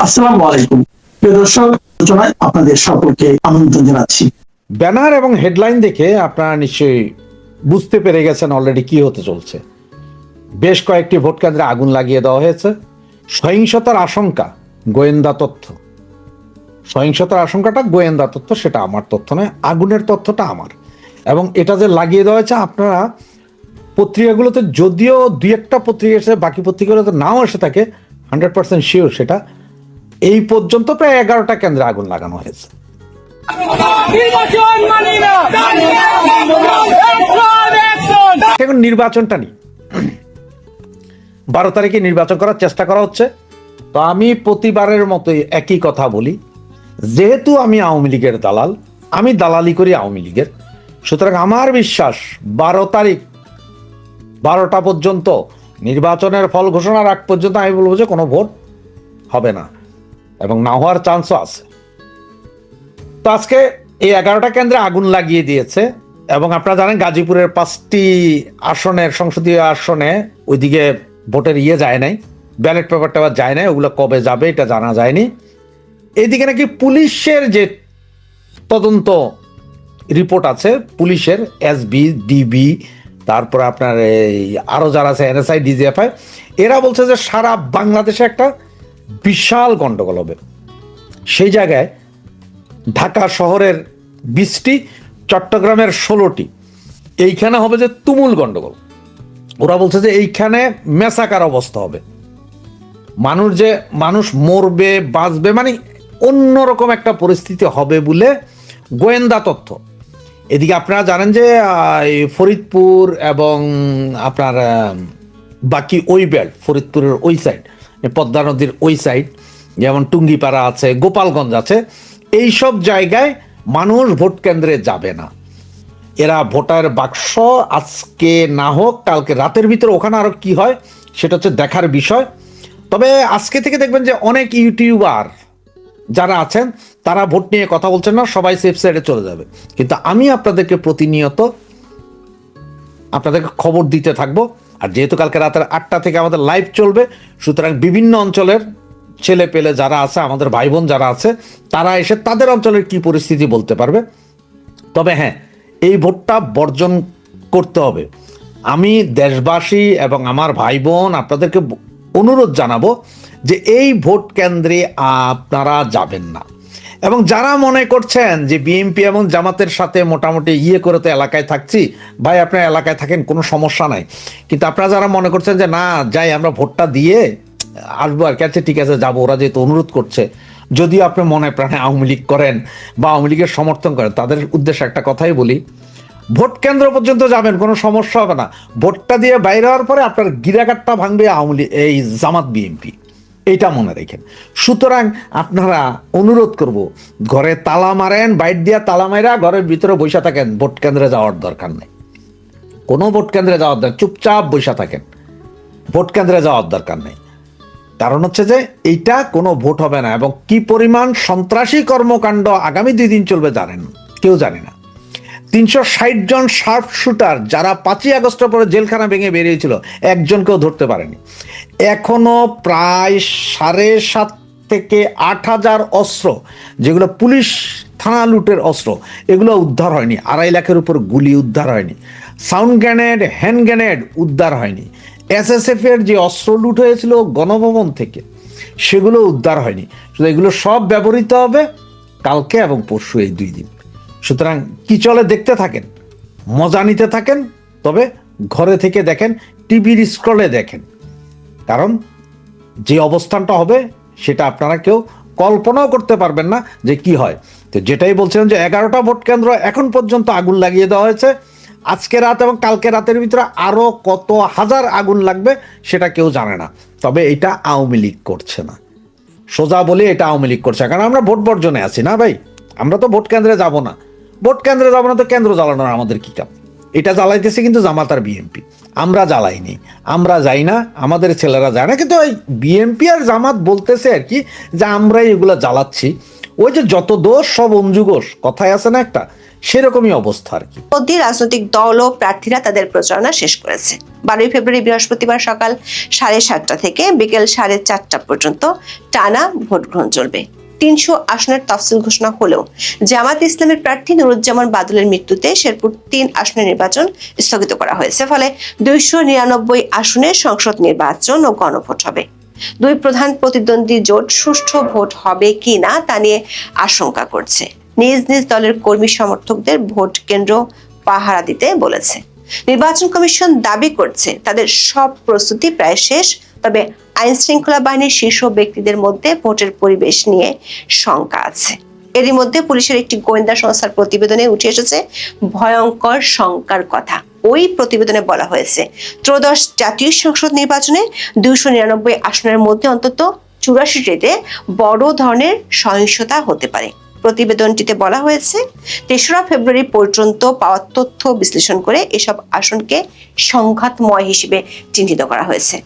আসসালামু আলাইকুম প্রিয় দর্শক, আলোচনায় আপনাদের সকলকে আমন্ত্রণ জানাচ্ছি। ব্যানার এবং হেডলাইন দেখে আপনারা নিশ্চয়ই বুঝতে পেরে গেছেন অলরেডি কি হতে চলছে। বেশ কয়েকটি ভোট কেন্দ্রে আগুন লাগিয়ে দেওয়া হয়েছে। সহিংসতার আশঙ্কা, গোয়েন্দা তথ্য। সহিংসতার আশঙ্কাটা গোয়েন্দা তথ্য, সেটা আমার তথ্য নয়, আগুনের তথ্যটা আমার। এবং এটা যে লাগিয়ে দেওয়া হয়েছে, আপনারা পত্রিকাগুলোতে যদিও দুই একটা পত্রিকা এসে, বাকি পত্রিকাগুলোতে নাও এসে থাকে, 100% শিওর সেটা এই পর্যন্ত প্রায় 11টা কেন্দ্রে আগুন লাগানো হয়েছে। এখন নির্বাচনটা নেই, 12 তারিখে নির্বাচন করার চেষ্টা করা হচ্ছে। তো আমি প্রতিবারের মতোই একই কথা বলি, যেহেতু আমি আওয়ামী লীগের দালাল, আমি দালালি করি আওয়ামী লীগের, সুতরাং আমার বিশ্বাস 12 তারিখ 12টা পর্যন্ত নির্বাচনের ফল ঘোষণার আগ পর্যন্ত আমি বলবো যে কোনো ভোট হবে না, এবং না হওয়ার চান্সও আছে। তো আজকে এই 11টা কেন্দ্রে আগুন লাগিয়ে দিয়েছে। এবং আপনারা জানেন গাজীপুরের 5টি আসনের, সংসদীয় আসনে ওইদিকে ভোটের যায় নাই, ব্যালট পেপারটা যায় নাই, ওগুলো কবে যাবে এটা জানা যায়নি। এইদিকে নাকি পুলিশের যে তদন্ত রিপোর্ট আছে, পুলিশের এসবি, ডিবি, তারপরে আপনার এই আরো যারা আছে এনএসআই, ডিজিএফআই, এরা বলছে যে সারা বাংলাদেশে একটা বিশাল গন্ডগোল হবে। সেই জায়গায় ঢাকা শহরের 20টি, চট্টগ্রামের 16টি, এইখানে হবে যে তুমুল গন্ডগোল। ওরা বলছে যে এইখানে মেসাকার অবস্থা হবে, মানুষ মরবে, বাঁচবে, মানে অন্যরকম একটা পরিস্থিতি হবে বলে গোয়েন্দা তথ্য। এদিকে আপনারা জানেন যে ফরিদপুর এবং আপনার বাকি ওই বেল্ট, ফরিদপুরের ওই সাইড, পদ্মা নদীর ওই সাইড, যেমন টুঙ্গিপাড়া আছে, গোপালগঞ্জ আছে, এইসব জায়গায় মানুষ ভোট কেন্দ্রে যাবে না। এরা ভোটার বাক্স আজকে না হোক কালকে রাতের ভিতরে ওখানে আরো কি হয় সেটা হচ্ছে দেখার বিষয়। তবে আজকে থেকে দেখবেন যে অনেক ইউটিউবার যারা আছেন তারা ভোট নিয়ে কথা বলছেন না, সবাই সেফ সাইডে চলে যাবে। কিন্তু আমি আপনাদেরকে প্রতিনিয়ত আপনাদেরকে খবর দিতে থাকবো। আর যেহেতু কালকে রাতের 8টা থেকে আমাদের লাইভ চলবে, সুতরাং বিভিন্ন অঞ্চলের ছেলে পেলে যারা আছে, আমাদের ভাই বোন যারা আছে, তারা এসে তাদের অঞ্চলের কি পরিস্থিতি বলতে পারবে। তবে হ্যাঁ, এই ভোটটা বর্জন করতে হবে। আমি দেশবাসী এবং আমার ভাই বোন আপনাদেরকে অনুরোধ জানাবো যে এই ভোট কেন্দ্রে আপনারা যাবেন না। এবং যারা মনে করছেন যে বিএনপি এবং জামাতের সাথে মোটামুটি করে তো এলাকায় থাকছি, ভাই আপনার এলাকায় থাকেন, কোনো সমস্যা নাই। কিন্তু আপনারা যারা মনে করছেন যে না যাই আমরা ভোটটা দিয়ে আসবো আর কি, আচ্ছা ঠিক আছে যাবো, ওরা যেহেতু অনুরোধ করছে, যদিও আপনি মনে প্রাণে আওয়ামী লীগ করেন বা আওয়ামী লীগের সমর্থন করেন, তাদের উদ্দেশ্যে একটা কথাই বলি, ভোট কেন্দ্র পর্যন্ত যাবেন, কোনো সমস্যা হবে না। ভোটটা দিয়ে বাইরে হওয়ার পরে আপনার গিরাকাটটা ভাঙবে আওয়ামী লীগ, এই জামাত বিএনপি, এইটা মনে রেখেন। সুতরাং আপনারা অনুরোধ করব, ঘরে তালা মারেন, বাইট দিয়া তালা মাইরা ঘরের ভিতরে বসে থাকেন, ভোট কেন্দ্রে যাওয়ার দরকার নেই, কোনো ভোট কেন্দ্রে যাওয়ার দরকার, চুপচাপ বসে থাকেন, ভোট কেন্দ্রে যাওয়ার দরকার নেই। কারণ হচ্ছে যে এইটা কোনো ভোট হবে না। এবং কি পরিমাণ সন্ত্রাসী কর্মকাণ্ড আগামী 2 দিন চলবে জানেন, কেউ জানে না। 360 জন শার্প শুটার যারা 5ই আগস্টের পরে জেলখানা ভেঙে বেরিয়েছিল, একজনকেও ধরতে পারেনি। এখনো প্রায় 7.5 থেকে 8,000 অস্ত্র, যেগুলো পুলিশ থানা লুটের অস্ত্র, এগুলো উদ্ধার হয়নি। 2.5 লাখের উপর গুলি উদ্ধার হয়নি। সাউন্ড গ্রেনেড, হ্যান্ড গ্রেনেড উদ্ধার হয়নি। এসএসএফ এর যে অস্ত্র লুট হয়েছিল গণভবন থেকে, সেগুলো উদ্ধার হয়নি। এগুলো সব ব্যবহৃত হবে কালকে এবং পরশু, এই 2 দিন। সুতরাং কি চলে দেখতে থাকেন, মজা নিতে থাকেন, তবে ঘরে থেকে দেখেন, টিভির স্ক্রলে দেখেন, কারণ যে অবস্থানটা হবে সেটা আপনারা কেউ কল্পনাও করতে পারবেন না যে কি হয়। তো যেটাই বলছিলাম যে 11টা ভোট কেন্দ্র এখন পর্যন্ত আগুন লাগিয়ে দেওয়া হয়েছে। আজকে রাত এবং কালকে রাতের ভিতরে আরো কত হাজার আগুন লাগবে সেটা কেউ জানে না। তবে এটা আওয়ামী লীগ করছে না, সোজা বলে এটা আওয়ামী লীগ করছে, কারণ আমরা ভোট বর্জনে আছি না ভাই, আমরা তো ভোট কেন্দ্রে যাব না। ভোট কেন্দ্রে যাবো না তো কেন্দ্র জ্বালানোর আমাদের কি কাম? এটা জ্বালাইতেছে কিন্তু জামাত আর বিএনপি, আমরা জ্বালাইনি, আমরা যাই না, আমাদের ছেলেরা যায় না। কিন্তু ওই বিএনপি আর জামাত বলতেছে আর কি যে আমরাই এগুলো জ্বালাচ্ছি। ওই যে যত দোষ সব অঞ্জুগোষ কথায় আছে না একটা, সেরকমই অবস্থা আর কি। মধ্যে রাজনৈতিক দল ও প্রার্থীরা তাদের প্রচারণা শেষ করেছে। 12 ফেব্রুয়ারি বৃহস্পতিবার সকাল 7:30 থেকে বিকেল 4:30 পর্যন্ত টানা ভোট গ্রহণ চলবে। 300 আসনের তফসিল ঘোষণা হলেও জামাত ইসলামের প্রার্থী নুরুজ্জামান বাদলের মৃত্যুতে শেরপুর 3 আসনের নির্বাচন স্থগিত করা হয়েছে। ফলে 299 আসনে সংসদ নির্বাচন ও গণভোট হবে। দুই প্রধান প্রতিদ্বন্দ্বী জোট সুষ্ঠু ভোট হবে কিনা তা নিয়ে আশঙ্কা করছে। নিজ নিজ দলের কর্মী সমর্থকদের ভোট কেন্দ্র পাহারা দিতে বলেছে। নির্বাচন কমিশন দাবি করছে তাদের সব প্রস্তুতি প্রায় শেষ, তবে আইন শৃঙ্খলা বাহিনীর শীর্ষ ব্যক্তিদের মধ্যে ভোটের পরিবেশ নিয়ে শঙ্কা আছে। এরই মধ্যে পুলিশের একটি গোয়েন্দা সংস্থার প্রতিবেদনে উঠে এসেছে ভয়ঙ্কর শঙ্কার কথা। ওই প্রতিবেদনে বলা হয়েছে ত্রয়োদশ জাতীয় সংসদ নির্বাচনে 299 আসনের মধ্যে অন্তত 84টিতে বড় ধরনের সহিংসতা হতে পারে। প্রতিবেদনটিতে বলা হয়েছে 3রা ফেব্রুয়ারি পর্যন্ত পাওয়া তথ্য বিশ্লেষণ করে এসব আসনকে সংঘাতময় হিসেবে চিহ্নিত করা হয়েছে।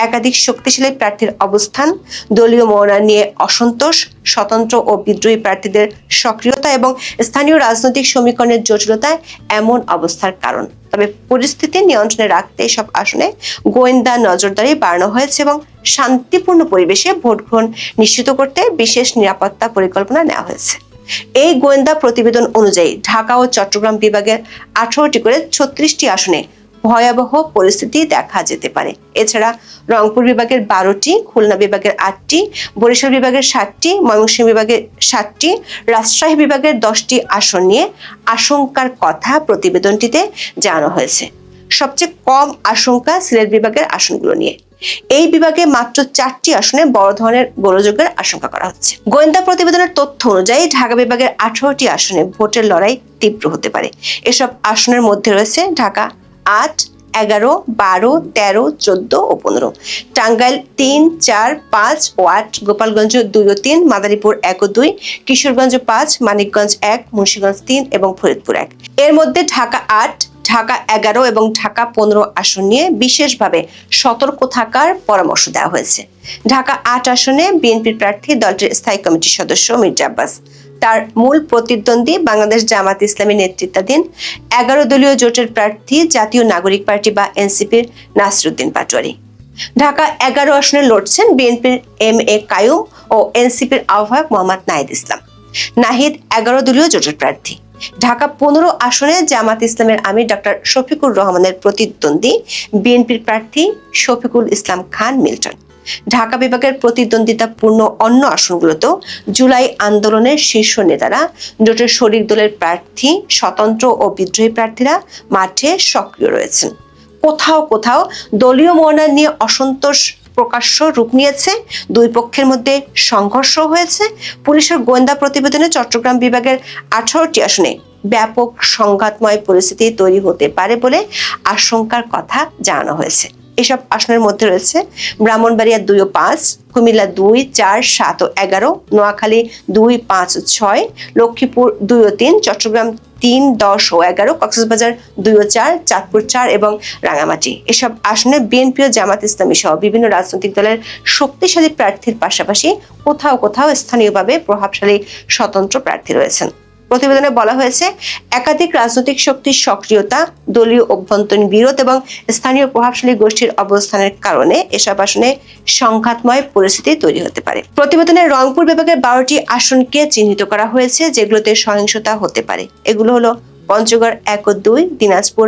একাধিক শক্তিশালী প্রার্থীর অবস্থান, দলীয় মনোনয়ন নিয়ে অসন্তোষ, স্বতন্ত্র ও বিদ্রোহী প্রার্থীদের সক্রিয়তা এবং স্থানীয় রাজনৈতিক সমীকরণের জটিলতায় এমন অবস্থার কারণ। তবে পরিস্থিতি নিয়ন্ত্রণে রাখতে এসব আসনে গোয়েন্দা নজরদারি বাড়ানো হয়েছে এবং শান্তিপূর্ণ পরিবেশে ভোট গ্রহণ নিশ্চিত করতে বিশেষ নিরাপত্তা পরিকল্পনা নেওয়া হয়েছে। এই গোয়েন্দা প্রতিবেদন অনুযায়ী ঢাকা ও চট্টগ্রাম বিভাগের 18টি করে 36টি আসনে ভয়াবহ পরিস্থিতি দেখা যেতে পারে। এছাড়া রংপুর বিভাগের 12টি, খুলনা বিভাগের 8টি, বরিশাল বিভাগের 7টি, ময়মনসিংহ বিভাগের 7টি, রাজশাহী বিভাগের 10টি আসন নিয়ে আশঙ্কার কথা প্রতিবেদনটিতে জানানো হয়েছে। সবচেয়ে কম আশঙ্কা সিলেট বিভাগের আসনগুলো নিয়ে। এই বিভাগে মাত্র 4টি আসনে বড় ধরনের গোলযোগের আশঙ্কা করা হচ্ছে। গোয়েন্দা প্রতিবেদনের তথ্য অনুযায়ী ঢাকা বিভাগের 18টি আসনে ভোটের লড়াই তীব্র হতে পারে। এসব আসনের মধ্যে রয়েছে ঢাকা 8, 11, 12, 13, 14 ও 15, টাঙ্গাইল 3, 4, 5 ও 8, গোপালগঞ্জ 2 ও 3, মাদারীপুর 1 ও 2, কিশোরগঞ্জ 5, মানিকগঞ্জ 1, মুন্সিগঞ্জ 3 এবং ফরিদপুর 1। এর মধ্যে ঢাকা 8, ঢাকা 11 এবং ঢাকা 15 আসন নিয়ে বিশেষভাবে সতর্ক থাকার পরামর্শ দেওয়া হয়েছে। ঢাকা 8 আসনে বিএনপির প্রার্থী দলটির স্থায়ী কমিটির সদস্য মির্জা আব্বাস। তার মূল প্রতিদ্বন্দ্বী বাংলাদেশ জামাত ইসলামী নেতৃত্বাধীন 11 দলীয় জোটের প্রার্থী জাতীয় নাগরিক পার্টি বা এনসিপির নাসিরউদ্দিন পাটোয়ারি। ঢাকা 11 আসনে লড়ছেন বিএনপির MA কাইয়ুম ও এনসিপির আহ্বায়ক মোহাম্মদ নাহিদ ইসলাম। নাহিদ 11 দলীয় জোটের প্রার্থী। ঢাকা 15 আসনে জামাত ইসলামের আমির ডক্টর শফিকুর রহমানের প্রতিদ্বন্দ্বী বিএনপির প্রার্থী শফিকুল ইসলাম খান মিল্টন। ঢাকা বিভাগের প্রতিদ্বন্দ্বিতাপূর্ণ অন্য আসনগুলোতেও জুলাই আন্দোলনের শীর্ষ নেতারা, জোটের শরিক দলের প্রার্থী, স্বতন্ত্র ও বিদ্রোহী প্রার্থীরা মাঠে সক্রিয় রয়েছেন। কোথাও কোথাও দলীয় মনোনয়ন নিয়ে অসন্তোষ প্রকাশ্য রূপ নিয়েছে। দুই পক্ষের মধ্যে সংঘর্ষ হয়েছে। পুলিশের গোয়েন্দা প্রতিবেদনে চট্টগ্রাম বিভাগের 18টি আসনে ব্যাপক সংঘাতময় পরিস্থিতি তৈরি হতে পারে বলে আশঙ্কার কথা জানানো হয়েছে। এসব আসনের মধ্যে রয়েছে ব্রাহ্মণবাড়িয়া 2 ও 5, কুমিল্লা 2, 4, 7 ও 11, নোয়াখালী 2, 5 ও 6, লক্ষ্মীপুর 2 ও 3, চট্টগ্রাম 3, 10 ও 11, কক্সবাজার 2 ও 4, চাঁদপুর 4 এবং রাঙামাটি। এসব আসনে বিএনপি ও জামাত ইসলামী সহ বিভিন্ন রাজনৈতিক দলের শক্তিশালী প্রার্থীর পাশাপাশি কোথাও কোথাও স্থানীয়ভাবে প্রভাবশালী স্বতন্ত্র প্রার্থী রয়েছেন। প্রতিবেদনে বলা হয়েছে একাধিক রাজনৈতিক শক্তির সক্রিয়তা, দলীয় অভ্যন্তরীণ বিরোধ এবং স্থানীয় প্রভাবশালী গোষ্ঠীর অবস্থানের কারণে এসব আসনে সংঘাতময় পরিস্থিতি তৈরি হতে পারে। প্রতিবেদনে রংপুর বিভাগের 12টি আসনকে চিহ্নিত করা হয়েছে যেগুলোতে সহিংসতা হতে পারে। এগুলো হলো পঞ্চগড় 1 ও 2, দিনাজপুর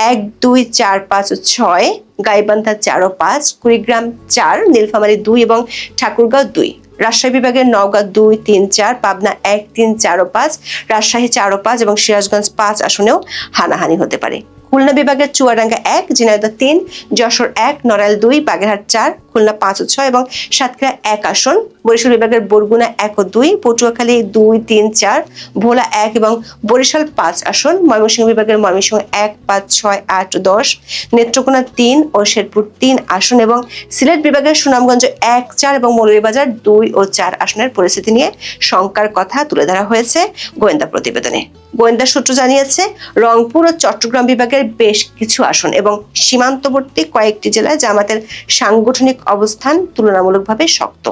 1, 2, 4, 5 ও 6, গাইবান্ধা 4 ও 5, কুড়িগ্রাম 4, নীলফামারী 2 এবং ঠাকুরগাঁও 2, রাজশাহী বিভাগের নওগাঁ 2, 3, 4, পাবনা 1, 3, 4 ও 5, রাজশাহী 4 ও 5 এবং সিরাজগঞ্জ 5 আসনেও হানাহানি হতে পারে। খুলনা বিভাগের চুয়াডাঙ্গা 1, ঝিনাইদহ 3, যশোর 1, নড়াইল 2, বাগেরহাট 4, খুলনা 5 ও 6 এবং সাতক্ষীরা 1 আসন, বরিশাল বিভাগের বরগুনা 1 ও 2, পটুয়াখালী 2, 3, 4, ভোলা 1 এবং বরিশাল 5 আসন, ময়মনসিংহ বিভাগের ময়মনসিংহ 1, 5, 6, 8 ও 10, নেত্রকোনা 3 ও শেরপুর 3 আসন এবং সিলেট বিভাগের সুনামগঞ্জ 1, 4 এবং মৌলভীবাজার 2 ও 4 আসনের পরিস্থিতি নিয়ে শঙ্কার কথা তুলে ধরা হয়েছে গোয়েন্দা প্রতিবেদনে। গোয়েন্দা সূত্র জানিয়েছে রংপুর ও চট্টগ্রাম বিভাগের বেশ কিছু আসন এবং সীমান্তবর্তী কয়েকটি জেলায় জামাতের সাংগঠনিক অবস্থান তুলনামূলকভাবে শক্ত।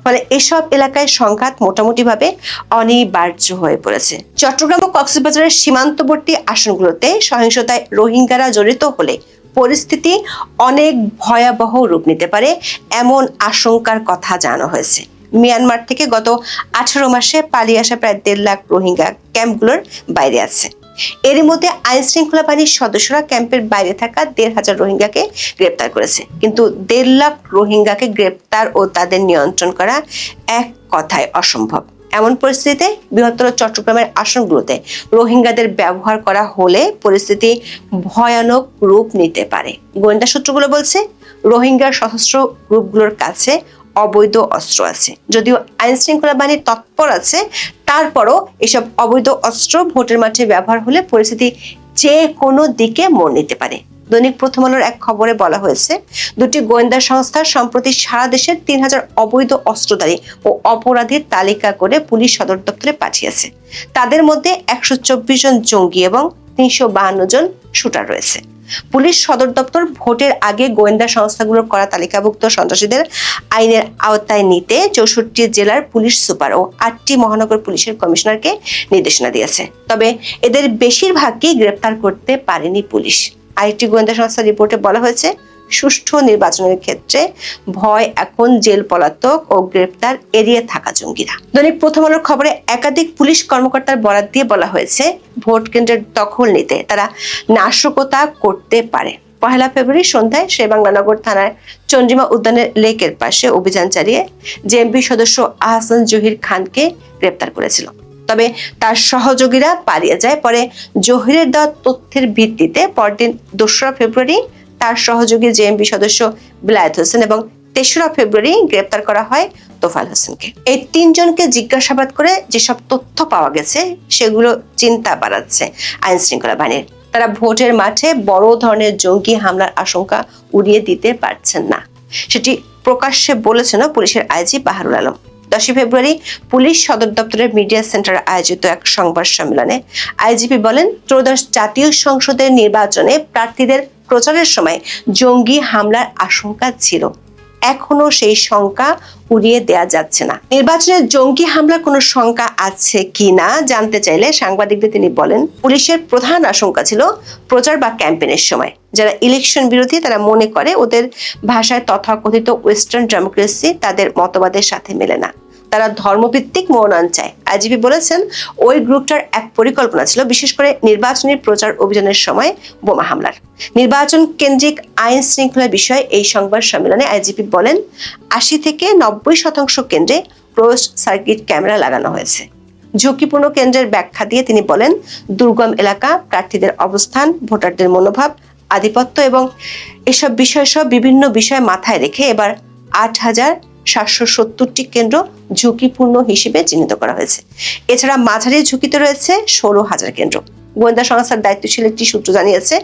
ফলে এসব এলাকায় সংঘাত মোটামুটিভাবে অনিবার্য হয়ে পড়েছে। চট্টগ্রাম ও কক্সবাজারের সীমান্তবর্তী আসনগুলোতে সহিংসতায় রোহিঙ্গারা জড়িত হলে পরিস্থিতি অনেক ভয়াবহ রূপ নিতে পারে এমন আশঙ্কার কথা জানানো হয়েছে। মিয়ানমার থেকে গত 18 মাসে পালিয়ে আসা প্রায় 1.5 লাখ রোহিঙ্গা ক্যাম্পগুলোর বাইরে আছে। এর মধ্যে আইন শৃঙ্খলা বাহিনীর সদস্যরা ক্যাম্পের বাইরে থাকা 1,500 রোহিঙ্গাকে গ্রেপ্তার করেছে, কিন্তু 1.5 লাখ রোহিঙ্গাকে গ্রেপ্তার ও তাদের নিয়ন্ত্রণ করা এক কথায় অসম্ভব। এমন পরিস্থিতিতে বৃহত্তর চট্টগ্রামের আসনগুলোতে রোহিঙ্গাদের ব্যবহার করা হলে পরিস্থিতি ভয়ানক রূপ নিতে পারে। গোয়েন্দা সূত্রগুলো বলছে, রোহিঙ্গার সশস্ত্র গ্রুপগুলোর কাছে অবৈধ অস্ত্র আছে। যদিও আইন শৃঙ্খলা বাহিনী তৎপর আছে, তারপরও এসব অবৈধ অস্ত্র ভোটের মাঠে ব্যবহার হলে পরিস্থিতি যে কোনো দিকে মোড় নিতে পারে। দৈনিক প্রথম আলোর এক খবরে বলা হয়েছে, দুটি গোয়েন্দা সংস্থা সম্প্রতি সারা দেশের 3,000 অবৈধ অস্ত্রধারী ও অপরাধীর তালিকা করে পুলিশ সদর দপ্তরে পাঠিয়েছে। তাদের মধ্যে 124 জন জঙ্গি এবং 352 জন শুটার রয়েছে। পুলিশ সদর দপ্তর ভোটের আগে গোয়েন্দা সংস্থাগুলোর করা তালিকাভুক্ত সন্ত্রাসীদের আইনের আওতায় নিতে 64 জেলার পুলিশ সুপার ও 8টি মহানগর পুলিশের কমিশনারকে নির্দেশনা দিয়েছে। তবে এদের বেশিরভাগকেই গ্রেপ্তার করতে পারেনি পুলিশ। আরেকটি গোয়েন্দা সংস্থার রিপোর্টে বলা হয়েছে, সুষ্ঠু নির্বাচনের ক্ষেত্রে ভয় এখন জেল পলাতক ও গ্রেপ্তার এড়িয়ে থাকা জঙ্গিরা। দৈনিক প্রথম আলোর খবরে একাধিক পুলিশ কর্মকর্তার বরাত দিয়ে বলা হয়েছে, ভোট কেন্দ্রের দখল নিতে তারা নাশকতা করতে পারে। 1 ফেব্রুয়ারি সন্ধ্যায় শেরেবাংলানগর থানার চন্দ্রিমা উদ্যানের লেকের পাশে অভিযান চালিয়ে জেএমবি সদস্য আহসান জহির খানকে গ্রেপ্তার করেছিল। তবে তার সহযোগীরা পালিয়ে যায়। পরে জহিরের দেওয়া তথ্যের ভিত্তিতে পরদিন 2 ফেব্রুয়ারি তার সহযোগী জেএমবি সদস্য বিলায়েত হোসেন এবং 3রা ফেব্রুয়ারি গ্রেপ্তার করা হয় তোফাল হোসেনকে। এই 3 জনকে জিজ্ঞাসাবাদ করে যেসব তথ্য পাওয়া গেছে সেগুলো চিন্তা বাড়াচ্ছে আইন শৃঙ্খলা বাহিনীর। তারা ভোটের মাঠে বড় ধরনের জঙ্গি হামলার আশঙ্কা উড়িয়ে দিতে পারছেন না, সেটি প্রকাশ্যে বলেছেন পুলিশের আইজি বাহারুল আলম। 10 ফেব্রুয়ারি পুলিশ সদর দপ্তরের মিডিয়া সেন্টারে আয়োজিত এক সংবাদ সম্মেলনে আইজিপি বলেন, ত্রয়োদশ জাতীয় সংসদের নির্বাচনে প্রার্থীদের প্রচারের সময় জঙ্গি হামলার আশঙ্কা ছিল, এখনো সেই শঙ্কা উড়িয়ে দেয়া যাচ্ছে না। নির্বাচনের জঙ্গি হামলার কোনো শঙ্কা আছে কিনা জানতে চাইলে সাংবাদিকদের তিনি বলেন, পুলিশের প্রধান আশঙ্কা ছিল প্রচার বা ক্যাম্পেইনের সময় যারা ইলেকশন বিরোধী তারা মনে করে ওদের ভাষায় তথাকথিত ওয়েস্টার্ন ডেমোক্রেসি তাদের মতবাদের সাথে মেলে না, তারা ধর্মভিত্তিক মনোনয়ন চায়। আইজিপি বলেছেন, ওই গ্রুপটার এক পরিকল্পনা ছিল বিশেষ করে নির্বাচনী প্রচার অভিযানের সময় বোমা হামলার। নির্বাচন কেন্দ্রিক আইন শৃঙ্খলা বিষয়ে এই সংবাদ সম্মেলনে আইজিপি বলেন, 80 থেকে 90% কেন্দ্রে ক্লোজড সার্কিট ক্যামেরা লাগানো হয়েছে। ঝুঁকিপূর্ণ কেন্দ্রের ব্যাখ্যা দিয়ে তিনি বলেন, দুর্গম এলাকা, প্রার্থীদের অবস্থান, ভোটারদের মনোভাব, আধিপত্য এবং এসব বিষয় সহ বিভিন্ন বিষয় মাথায় রেখে এবার 8,770টি কেন্দ্র ঝুঁকিপূর্ণ হিসেবে চিহ্নিত করা হয়েছে। এছাড়া মাঝারি ঝুঁকিতে রয়েছে 16,000 কেন্দ্র। গোয়েন্দা সংস্থার দায়িত্বশীল একটি সূত্র জানিয়েছে,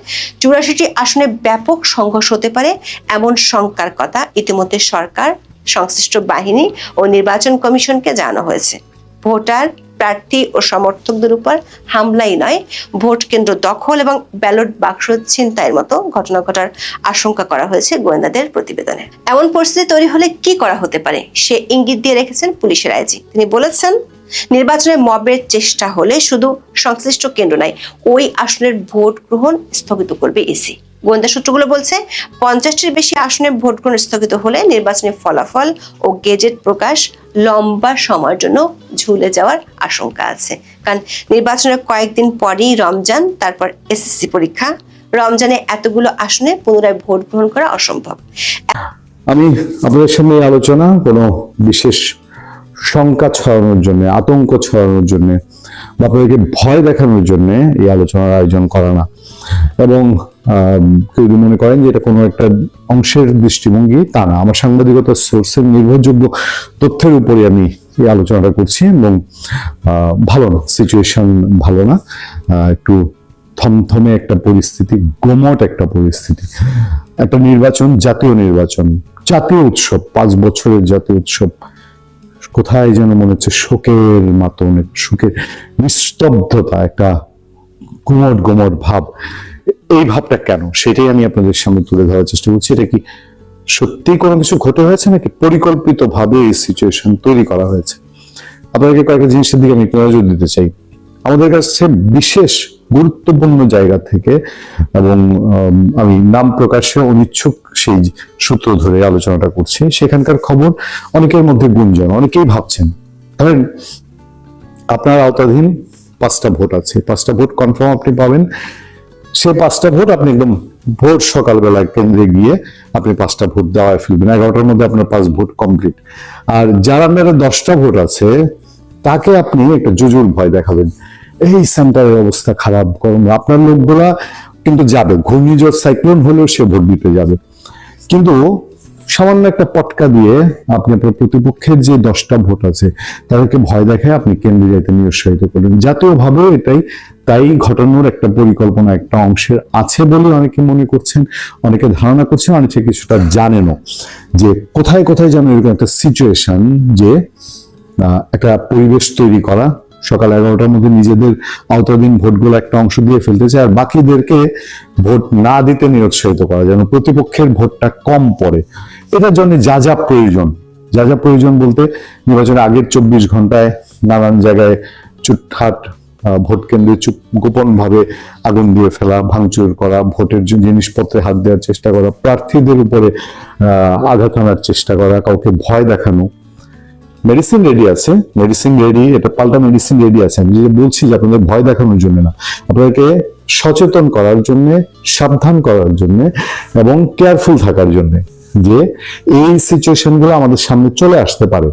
84টি আসনে ব্যাপক সংঘর্ষ হতে পারে এমন শঙ্কার কথা ইতিমধ্যে সরকার, সংশ্লিষ্ট বাহিনী ও নির্বাচন কমিশনকে জানানো হয়েছে। ভোটার, প্রার্থী ও সমর্থকদের উপর হামলাই নয়, ভোট কেন্দ্র দখল এবং ব্যালট বাক্স ছিনতাইয়ের মতো ঘটনা ঘটার আশঙ্কা করা হয়েছে গোয়েন্দাদের প্রতিবেদনে। এমন পরিস্থিতি তৈরি হলে কি করা হতে পারে সে ইঙ্গিত দিয়ে রেখেছেন পুলিশের আইজি। তিনি বলেছেন, নির্বাচনে মবের চেষ্টা হলে শুধু সংশ্লিষ্ট কেন্দ্র নয়, ওই আসনের ভোট গ্রহণ স্থগিত করবে ইসি। গোয়েন্দা সূত্রগুলো বলছে, 50টির বেশি আসনে ভোট গ্রহণ স্থগিত হলে নির্বাচনী ফলাফল ও গেজেট প্রকাশ লম্বা সময়ের জন্য ঝুলে যাওয়ার আশঙ্কা আছে। কারণ নির্বাচনের কয়েকদিন পরেই রমজান, তারপর এসএসসি পরীক্ষা। রমজানে এতগুলো আসনে পুনরায় ভোট গ্রহণ করা অসম্ভব। আমি আপনাদের সামনে এই আলোচনা কোনো বিশেষ শঙ্কা ছড়ানোর জন্য, আতঙ্ক ছড়ানোর জন্য বা আপনাদেরকে ভয় দেখানোর জন্য এই আলোচনার আয়োজন করা না। এবং কেউ যদি মনে করেন যে এটা কোনো একটা অংশের দৃষ্টিভঙ্গি, তা না। আমার সাংবাদিকতার সোর্সের নির্ভরযোগ্য তথ্যের উপরে আমি এই আলোচনাটা করছি। এবং ভালো না, সিচুয়েশন ভালো না, একটু থমথমে একটা পরিস্থিতি, গোমট একটা পরিস্থিতি। একটা নির্বাচন, জাতীয় নির্বাচন, জাতীয় উৎসব, 5 বছরের জাতীয় উৎসব, কোথায় যেন মনে হচ্ছে শোকের মাতন, শোকের নিস্তব্ধতা, একটা গুমট গুমট ভাব। এই ভাবটা কেন, সেটাই আমি আপনাদের সামনে তুলে ধরার চেষ্টা করছি। এটা কি সত্যি কোনো কিছু ঘটে হয়েছে নাকি পরিকল্পিতভাবে এই সিচুয়েশন তৈরি করা হয়েছে? আপনাদেরকে কয়েকটা জিনিসের দিকে আমি নজর দিতে চাই। আমাদের কাছে বিশেষ গুরুত্বপূর্ণ জায়গা থেকে, এবং আমি নাম প্রকাশে অনিচ্ছুক সেই সূত্র ধরে আলোচনাটা করছি, সেখানকার খবর অনেকের মধ্যে গুঞ্জন, অনেকেই ভাবছেন ধরেন আপনার আওতাধীন 5টা ভোট আছে, 5টা ভোট কনফার্ম আপনি পাবেন। সে 5টা ভোট আপনি একদম ভোর সকালবেলা কেন্দ্রে গিয়ে আপনি 5টা ভোট দেওয়া ফেলবেন, 11টার মধ্যে আপনার 5 ভোট কমপ্লিট। আর যার আপনার 10টা ভোট আছে তাকে আপনি একটা জুজুর ভয় দেখাবেন, এই সেন্টারের অবস্থা খারাপ, কারণ আপনার লোকগুলা কিন্তু যাবে, ঘূর্ণিঝড় সাইক্লোন হলেও সে ভোট দিতে যাবে। কিন্তু সামান্য একটা পটকা দিয়ে আপনি আপনার প্রতিপক্ষের যে 10টা ভোট আছে তাদেরকে ভয় দেখায় আপনি কেন্দ্রে যাইতে নিরুৎসাহিত করবেন। জাতীয়ভাবেও তাই ঘটানোর একটা পরিকল্পনা একটা অংশের আছে বলে অনেকে মনে করছেন, অনেকে ধারণা করছেন, অনেকে কিছুটা জানেনও যে কোথায় কোথায় যেন এরকম একটা সিচুয়েশন, যে একটা পরিবেশ তৈরি করা, সকাল 11টার মধ্যে নিজেদের আওতাধীন ভোটগুলো একটা অংশ দিয়ে ফেলতে চায়, আর বাকিদেরকে ভোট না দিতে নিরুৎসাহিত করা, যেন প্রতিপক্ষের ভোটটা কম পড়ে। এটার জন্য যা যা প্রয়োজন বলতে নির্বাচনের আগের 24 ঘন্টায় নানান জায়গায় চুটহাট ভোট কেন্দ্রে গোপন ভাবে আগুন দিয়ে ফেলা, ভাঙচুর করা, ভোটের জিনিসপত্রে হাত দেওয়ার চেষ্টা করা, প্রার্থীদের উপরে আঘাত আনার চেষ্টা করা, কাউকে ভয় দেখানো। মেডিসিন রেডি আছে, এটা পাল্টা মেডিসিন রেডি আছে। আমি যে বলছি যে আপনাদের ভয় দেখানোর জন্য না, আপনাদেরকে সচেতন করার জন্য, সাবধান করার জন্য এবং কেয়ারফুল থাকার জন্য, যে এই সিচুয়েশন গুলো আমাদের সামনে চলে আসতে পারে।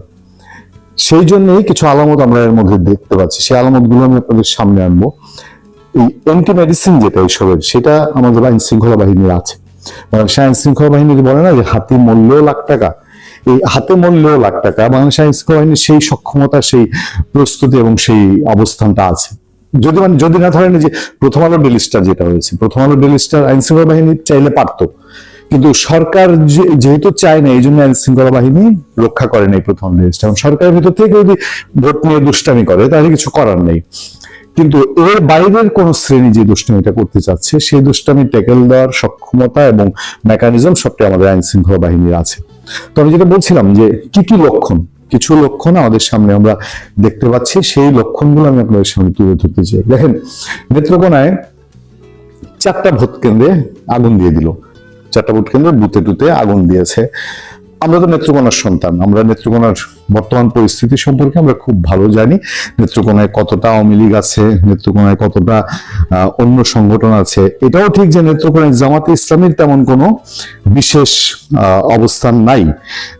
সেই জন্যই কিছু আলামত আমরা এর মধ্যে দেখতে পাচ্ছি, সেই আলামত গুলো আমি আপনাদের সামনে আনবো। এই অ্যান্টি মেডিসিন যেটা এইসবের, সেটা আমাদের আইন শৃঙ্খলা বাহিনীর আছে। আইন শৃঙ্খলা বাহিনী বলে না যে হাতি মূল্যও লাখ টাকা, এই হাতে মূল্যেও লাখ টাকা বাংলাদেশ আইন শৃঙ্খলা বাহিনীর সেই সক্ষমতা, সেই প্রস্তুতি এবং সেই অবস্থানটা আছে। যদি না ধরেন যে প্রথম আলো ডেইলি স্টার যেটা হয়েছে, প্রথম আলো ডেইলি স্টার আইন শৃঙ্খলা বাহিনী চাইলে পারতো, কিন্তু সরকার যেহেতু চায় না, এই জন্য আইন শৃঙ্খলা বাহিনী রক্ষা করে নাই প্রথম আলো ডেইলি স্টার। সরকারের ভিতর থেকে যদি ভোট নিয়ে দুষ্টামি করে তাহলে কিছু করার নেই, কিন্তু এর বাইরের কোন শ্রেণী যে দুষ্টামিটা করতে চাচ্ছে, সেই দুষ্টামি ট্যাকেল দেওয়ার সক্ষমতা এবং মেকানিজম সবটাই আমাদের আইন শৃঙ্খলা বাহিনীর আছে। তো আমি যেটা বলছিলাম যে কি লক্ষণ, কিছু লক্ষণ আমাদের সামনে আমরা দেখতে পাচ্ছি, সেই লক্ষণগুলো আমি আপনাদের সামনে তুলে ধরতে চাই। দেখেন, নেত্রকোনায় 4টা ভোট কেন্দ্রে আগুন দিয়ে দিল, 4টা ভোট কেন্দ্রে বুথে টুতে আগুন দিয়েছে। আমরা তো নেত্রকোনার সন্তান, আমরা নেত্রকোনার বর্তমান পরিস্থিতি সম্পর্কে আমরা খুব ভালো জানি। নেত্রকোনায় কতটা আওয়ামী লীগ আছে, নেত্রকোনায় কতটা অন্য সংগঠন আছে। এটাও ঠিক যে নেত্রকোনায় জামাতে ইসলামীর তেমন কোনো বিশেষ অবস্থান নাই,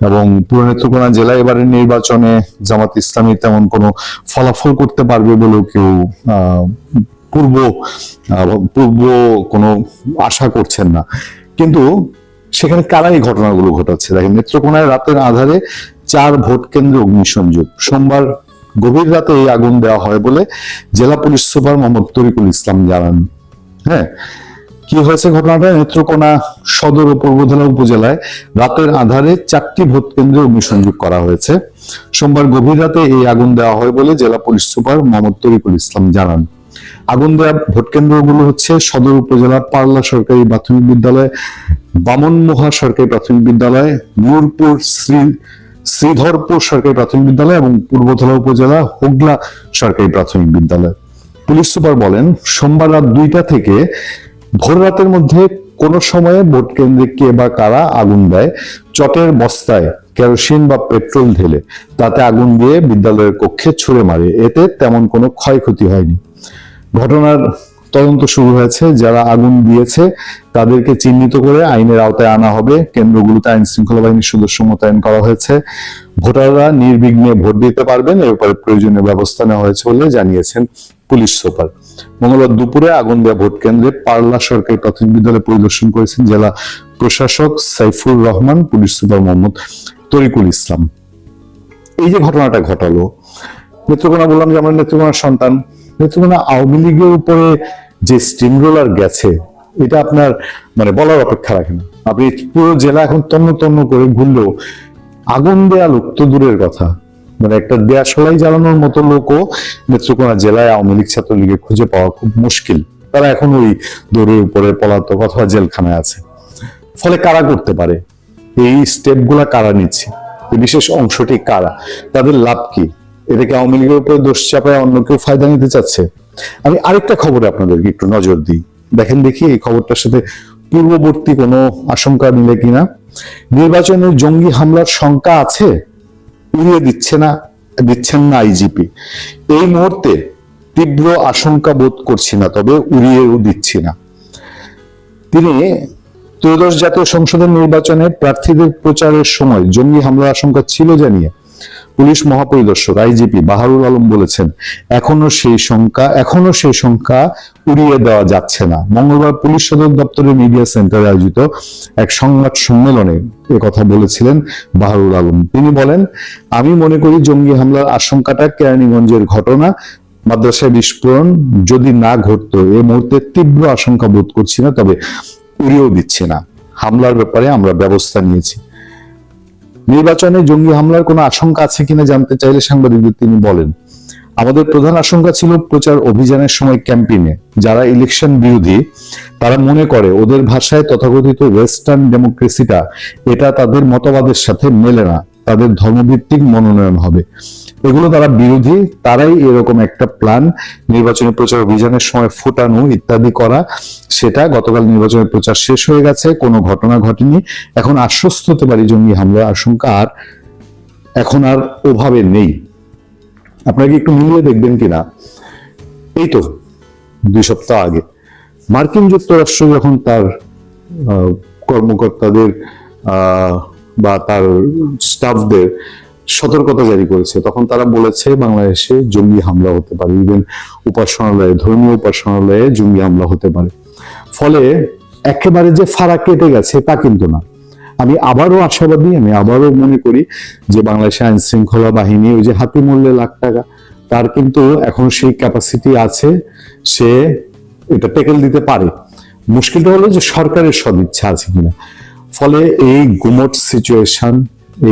এবং পুরো নেত্রকোনা জেলায় এবারের নির্বাচনে জামাতে ইসলামীর তেমন কোনো ফলাফল করতে পারবে বলেও কেউ পূর্ব কোনো আশা করছেন না। কিন্তু সেখানে কারা এই ঘটনাগুলো ঘটাচ্ছে? দেখেন, নেত্রকোনায় রাতের আধারে 4 ভোট কেন্দ্রে অগ্নিসংযোগ। সোমবার গভীর রাতে এই আগুন দেওয়া হয় বলে জেলা পুলিশ সুপার মোহাম্মদ তরিকুল ইসলাম জানান। হ্যাঁ, কি হয়েছে ঘটনাটা? নেত্রকোনা সদর ও পূর্বধলা উপজেলায় রাতের আধারে 4টি ভোট কেন্দ্রে অগ্নিসংযোগ করা হয়েছে। সোমবার গভীর রাতে এই আগুন দেওয়া হয় বলে জেলা পুলিশ সুপার মোহাম্মদ তরিকুল ইসলাম জানান। আগুন দেওয়া ভোট কেন্দ্রগুলো হচ্ছে সদর উপজেলার পারলা সরকারি প্রাথমিক বিদ্যালয়, বামনমোহা সরকারি প্রাথমিক বিদ্যালয়, নূরপুর শ্রীধরপুর সরকারি প্রাথমিক বিদ্যালয় এবং পূর্বধলা উপজেলা হোগলা সরকারি প্রাথমিক বিদ্যালয়। পুলিশ সুপার বলেন, সোমবার রাত 2টা থেকে ভোর রাতের মধ্যে কোন সময়ে ভোট কেন্দ্রে কে বা কারা আগুন দেয়, চটের বস্তায় কেরোসিন বা পেট্রোল ঢেলে তাতে আগুন দিয়ে বিদ্যালয়ের কক্ষে ছুড়ে মারে, এতে তেমন কোনো ক্ষয়ক্ষতি হয়নি। ঘটনার তদন্ত শুরু হয়েছে, যারা আগুন দিয়েছে তাদেরকে চিহ্নিত করে আইনের আওতায় আনা হবে। কেন্দ্রগুলোতে আইন শৃঙ্খলা বাহিনীর সদস্য মোতায়েন করা হয়েছে। ভোটাররা নির্বিঘ্নে ভোট দিতে পারবেন, এ ব্যাপারে প্রয়োজনীয় ব্যবস্থা নেওয়া হয়েছে বলে জানিয়েছেন পুলিশ সুপার। মঙ্গলবার দুপুরে আগুন দেওয়া ভোট কেন্দ্রে পারলা সরকারি প্রাথমিক বিদ্যালয় পরিদর্শন করেছেন জেলা প্রশাসক সাইফুর রহমান, পুলিশ সুপার মোহাম্মদ তরিকুল ইসলাম। এই যে ঘটনাটা ঘটালো, নেত্রকোনা, বললাম যে আমরা নেত্রকোনার সন্তান, নেত্রকোনা আওয়ামী লীগের উপরে যে স্টিম রোলার গেছে, এটা আপনার বলার অপেক্ষা রাখে না। আপনি পুরো জেলা এখন তন্ন করে ঘুরলেও আগুন দেয়া লোক তো দূরের কথা, একটা দেয়াশলাই জ্বালানোর মতো লোকও নেত্রকোনা জেলায় আওয়ামী লীগ ছাত্রলীগে খুঁজে পাওয়া খুব মুশকিল। তারা এখন ওই দৌড়ের উপরে পলাতক অথবা জেলখানায় আছে। ফলে কারা করতে পারে এই স্টেপগুলা কারা নিচ্ছে, এই বিশেষ অংশটি কারা, তাদের লাভ কি? এটা কি আওয়ামী লীগের উপরে দোষ চাপায় অন্য কেউ ফায়দা নিতে চাচ্ছে? আমি আরেকটা খবরে আপনাদেরকে একটু নজর দিই, দেখেন দেখি এই খবরটার সাথে পূর্ববর্তী কোনো আশঙ্কা মিলে কিনা। নির্বাচনের জঙ্গি হামলার শঙ্কা আছে, উড়িয়ে দিচ্ছেন না আইজিপি। এই মুহূর্তে তীব্র আশঙ্কা বোধ করছি না, তবে উড়িয়েও দিচ্ছি না। তিনি ত্রয়োদশ জাতীয় সংসদের নির্বাচনে প্রার্থীদের প্রচারের সময় জঙ্গি হামলার আশঙ্কা ছিল জানিয়ে পুলিশ মহাপরিদর্শক আইজিপি বাহারুল আলম বলেছেন, এখনো সেই সংখ্যা উড়িয়ে দেওয়া যাচ্ছে না। মঙ্গলবার পুলিশ সদর দপ্তরের মিডিয়া সেন্টারে আয়োজিত এক সংবাদ সম্মেলনে কথা বলেছিলেন বাহারুল আলম। তিনি বলেন, আমি মনে করি জঙ্গি হামলার আশঙ্কাটা কেরানীগঞ্জের ঘটনা, মাদ্রাসায় বিস্ফোরণ যদি না ঘটতো এই মুহূর্তে তীব্র আশঙ্কা বোধ করছি না, তবে উড়িয়েও দিচ্ছি না। হামলার ব্যাপারে আমরা ব্যবস্থা নিয়েছি। নির্বাচনে জঙ্গি হামলার কোনো আশঙ্কা আছে কিনা জানতে চাইলে সাংবাদিকদের তিনি বলেন, আমাদের প্রধান আশঙ্কা ছিল প্রচার অভিযানের সময় ক্যাম্পেইনে যারা ইলেকশন বিরোধী, তারা মনে করে ওদের ভাষায় তথাকথিত ওয়েস্টার্ন ডেমোক্রেসিটা এটা তাদের মতবাদের সাথে মেলে না, তাদের ধর্মভিত্তিক মনোনয়ন হবে, এগুলো তারা বিরোধী, তারাই এরকম একটা প্ল্যান নির্বাচনী প্রচার অভিযানের সময় ফোটানো ইত্যাদি করা। সেটা গতকাল নির্বাচনের প্রচার শেষ হয়ে গেছে, কোনো ঘটনা ঘটেনি। এখন আশ্বস্ত হতে পারি জঙ্গি হামলার আশঙ্কা এখন আর ওভাবে নেই। আপনাকে একটু মিলিয়ে দেখবেন কিনা, এই তো 2 সপ্তাহ আগে মার্কিন যুক্তরাষ্ট্র যখন তার কর্মকর্তাদের বা তার স্টাফদের সতর্কতা জারি করেছে, তখন তারা বলেছে বাংলাদেশে জঙ্গি হামলা হতে পারে, ইভেন উপাসনালয়ে, ধর্মীয় উপাসনালয়ে জঙ্গি হামলা হতে পারে। ফলে একেবারে যে ফারাক কেটে গেছে তা কিন্তু না। আমি আবারও আশাবাদী, আমি আবারও মনে করি যে বাংলাদেশের আইন শৃঙ্খলা বাহিনী, ওই যে হাতি মূল্যে লাখ টাকা, তার কিন্তু এখন সেই ক্যাপাসিটি আছে, সে এটা টেকেল দিতে পারে। মুশকিলটা হলো যে সরকারের সদিচ্ছা আছে কিনা। ফলে এই গুমট সিচুয়েশন,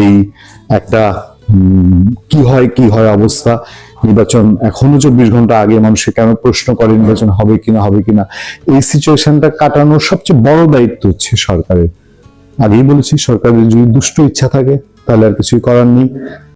এই একটা কি হয় অবস্থা, নির্বাচন এখনো 24 ঘন্টা আগে মানুষে কেন প্রশ্ন করে নির্বাচন হবে কিনা, এই সিচুয়েশনটা কাটানোর সবচেয়ে বড় দায়িত্ব হচ্ছে সরকারের। আগেই বলেছি, সরকারের যদি দুষ্ট ইচ্ছা থাকে তাহলে আর কিছুই করার নেই।